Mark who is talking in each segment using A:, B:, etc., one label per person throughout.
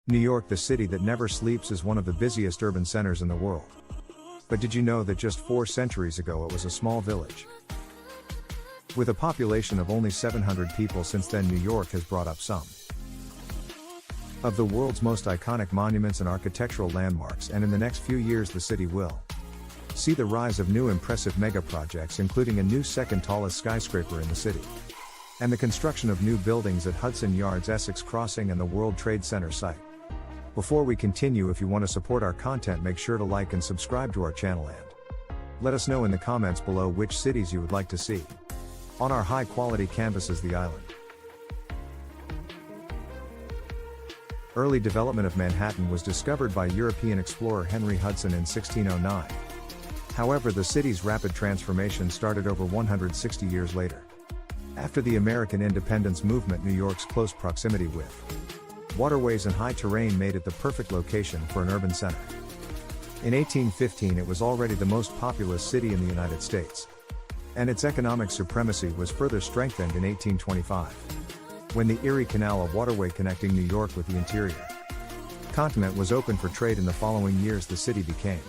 A: New York, the city that never sleeps, is one of the busiest urban centers in the world. But did you know that just 4 centuries ago it was a small village? With a population of only 700 people, since then New York has brought up some of the world's most iconic monuments and architectural landmarks, and in the next few years the city will see the rise of new impressive mega projects, including a new second tallest skyscraper in the city, and the construction of new buildings at Hudson Yards, Essex Crossing, and the World Trade Center site. Before we continue, if you want to support our content, make sure to like and subscribe to our channel, and let us know in the comments below which cities you would like to see on our high quality canvases the island. Early development of Manhattan was discovered by European explorer Henry Hudson in 1609. However, the city's rapid transformation started over 160 years later. After the American independence movement, New York's close proximity with waterways and high terrain made it the perfect location for an urban center. In 1815 it was already the most populous city in the United States. And its economic supremacy was further strengthened in 1825. When the Erie Canal, a waterway connecting New York with the interior continent, was opened for trade in the following years, the city became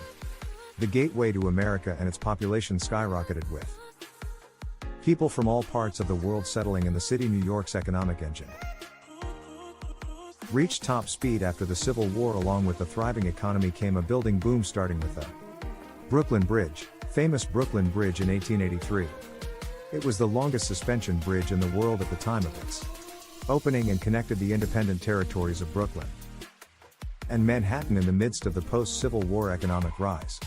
A: the gateway to America, and its population skyrocketed, with people from all parts of the world settling in the city. New York's economic engine reached top speed after the Civil War. Along with the thriving economy came a building boom, starting with the Brooklyn Bridge, famous Brooklyn Bridge in 1883. It was the longest suspension bridge in the world at the time of its opening, and connected the independent territories of Brooklyn and Manhattan in the midst of the post-Civil War economic rise.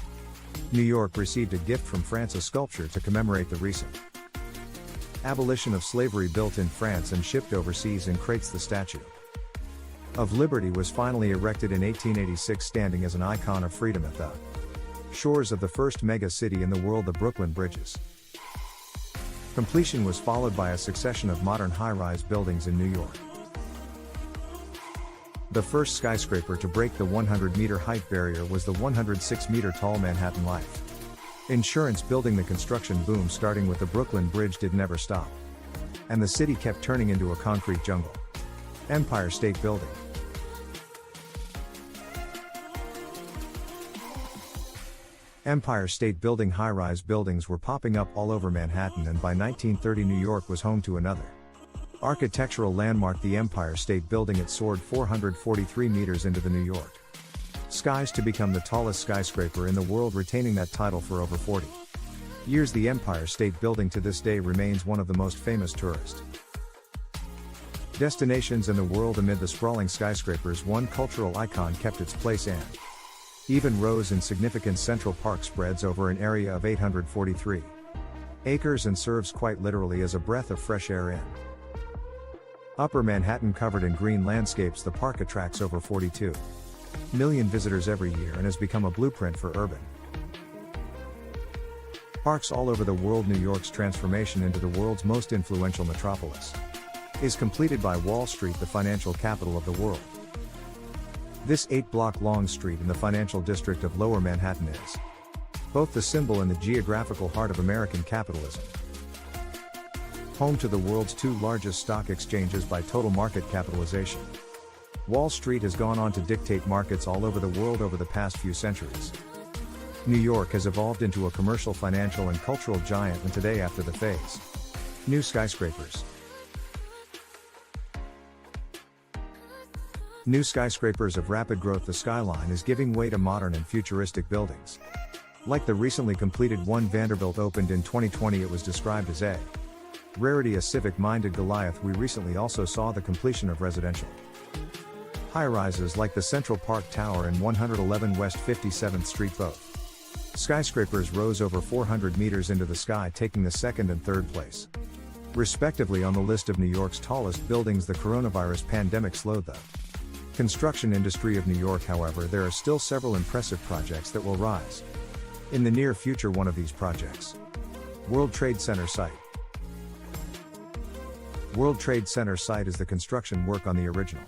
A: New York received a gift from France, a sculpture to commemorate the recent abolition of slavery, built in France and shipped overseas in crates. The Statue of Liberty was finally erected in 1886, standing as an icon of freedom at the shores of the first mega city in the world, the Brooklyn Bridges. Completion was followed by a succession of modern high-rise buildings in New York. The first skyscraper to break the 100-meter height barrier was the 106-meter-tall Manhattan Life Insurance building. The construction boom, starting with the Brooklyn Bridge, did never stop, and the city kept turning into a concrete jungle. Empire State Building. Empire State Building. High-rise buildings were popping up all over Manhattan, and by 1930 New York was home to another architectural landmark, the Empire State Building. It soared 443 meters into the New York skies to become the tallest skyscraper in the world, retaining that title for over 40 years. The Empire State Building to this day remains one of the most famous tourist destinations in the world. Amid the sprawling skyscrapers, one cultural icon kept its place and even rose in significance. Central Park spreads over an area of 843 acres and serves quite literally as a breath of fresh air in Upper Manhattan. Covered in green landscapes, the park attracts over 42 million visitors every year and has become a blueprint for urban parks all over the world. New York's transformation into the world's most influential metropolis is completed by Wall Street, the financial capital of the world. This 8-block-long street in the financial district of Lower Manhattan is both the symbol and the geographical heart of American capitalism. Home to the world's 2 largest stock exchanges by total market capitalization, Wall Street has gone on to dictate markets all over the world over the past few centuries. New York has evolved into a commercial, financial, and cultural giant, and today, after the phase new skyscrapers. New skyscrapers of rapid growth, the skyline is giving way to modern and futuristic buildings. Like the recently completed one Vanderbilt opened in 2020, it was described as a rarity, a civic-minded Goliath. We recently also saw the completion of residential high-rises like the Central Park Tower and 111 West 57th Street. Both skyscrapers rose over 400 meters into the sky, taking the 2nd and 3rd place, respectively, on the list of New York's tallest buildings. The coronavirus pandemic slowed the construction industry of New York. However, there are still several impressive projects that will rise in the near future. One of these projects, World Trade Center site. World Trade Center site is the construction work on the original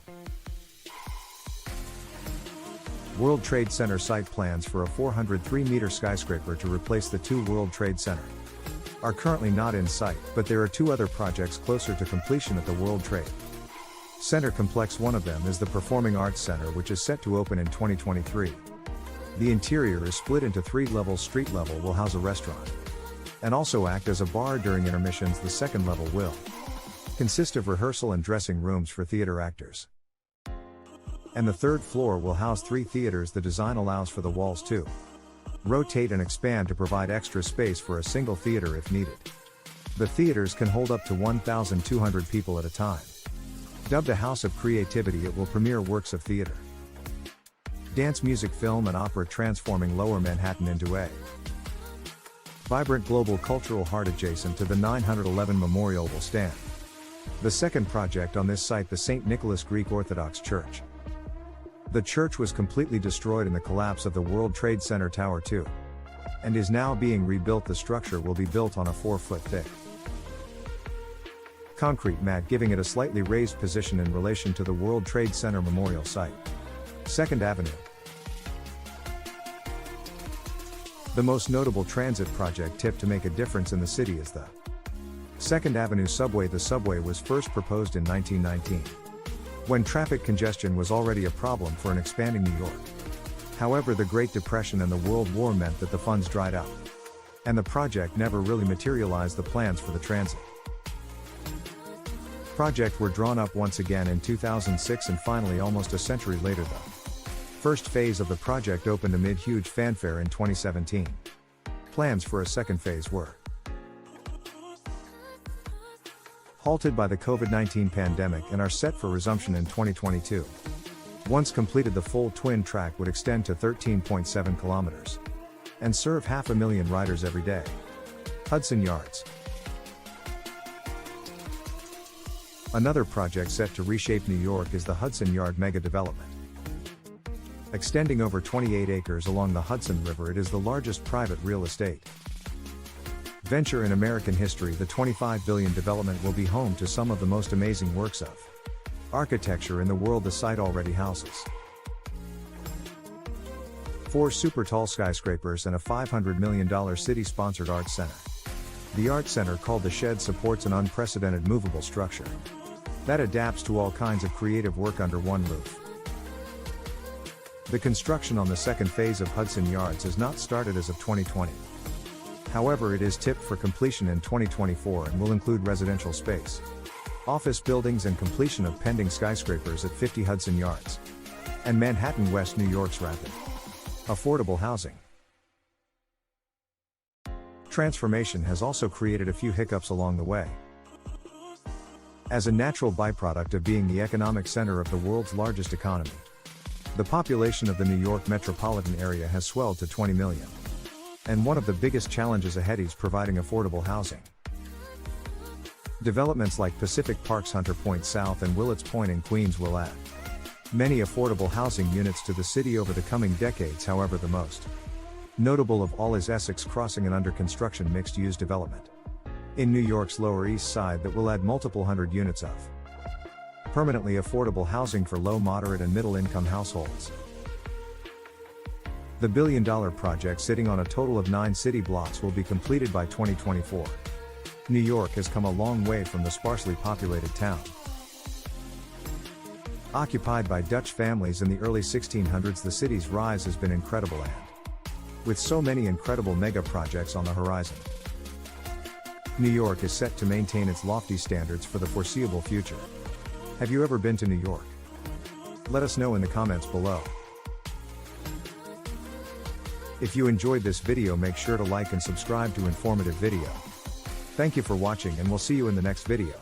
A: World Trade Center site. Plans for a 403-meter skyscraper to replace the 2 World Trade Center are currently not in sight, but there are 2 other projects closer to completion at the World Trade Center Complex. One of them is the Performing Arts Center, which is set to open in 2023. The interior is split into 3 levels. Street level will house a restaurant and also act as a bar during intermissions. The second level will consist of rehearsal and dressing rooms for theater actors. And the third floor will house 3 theaters. The design allows for the walls to rotate and expand to provide extra space for a single theater if needed. The theaters can hold up to 1,200 people at a time. Dubbed a house of creativity, it will premiere works of theater, dance, music, film, and opera, transforming Lower Manhattan into a vibrant global cultural heart. Adjacent to the 911 Memorial will stand the second project on this site, the St. Nicholas Greek Orthodox Church. The church was completely destroyed in the collapse of the World Trade Center Tower 2 and is now being rebuilt. The structure will be built on a 4-foot thick concrete mat, giving it a slightly raised position in relation to the World Trade Center Memorial Site. 2nd Avenue. The most notable transit project tipped to make a difference in the city is the 2nd Avenue subway. The subway was first proposed in 1919, when traffic congestion was already a problem for an expanding New York. However, the Great Depression and the World War meant that the funds dried up, and the project never really materialized. The plans for the transit project were drawn up once again in 2006, and finally, almost a century later, the first phase of the project opened amid huge fanfare in 2017. Plans for a second phase were halted by the COVID-19 pandemic and are set for resumption in 2022. Once completed, the full twin track would extend to 13.7 kilometers and serve 500,000 riders every day. Hudson Yards. Another project set to reshape New York is the Hudson Yard mega development. Extending over 28 acres along the Hudson River, it is the largest private real estate venture in American history. The $25 billion development will be home to some of the most amazing works of architecture in the world. The site already houses 4 super tall skyscrapers and a $500 million city-sponsored arts center. The Art Center, called the Shed, supports an unprecedented movable structure that adapts to all kinds of creative work under one roof. The construction on the second phase of Hudson Yards has not started as of 2020. However, it is tipped for completion in 2024 and will include residential space, office buildings, and completion of pending skyscrapers at 50 Hudson Yards and Manhattan West. New York's rapid affordable housing transformation has also created a few hiccups along the way. As a natural byproduct of being the economic center of the world's largest economy, the population of the New York metropolitan area has swelled to 20 million. And one of the biggest challenges ahead is providing affordable housing. Developments like Pacific Park's Hunter Point South and Willets Point in Queens will add many affordable housing units to the city over the coming decades. However, the most notable of all is Essex Crossing, an under-construction mixed-use development in New York's Lower East Side that will add multiple hundred units of permanently affordable housing for low, moderate, and middle-income households. The billion-dollar project, sitting on a total of 9 city blocks, will be completed by 2024. New York has come a long way from the sparsely populated town occupied by Dutch families in the early 1600s. The city's rise has been incredible, and with so many incredible mega projects on the horizon, New York is set to maintain its lofty standards for the foreseeable future. Have you ever been to New York? Let us know in the comments below. If you enjoyed this video, make sure to like and subscribe to informative video. Thank you for watching, and we'll see you in the next video.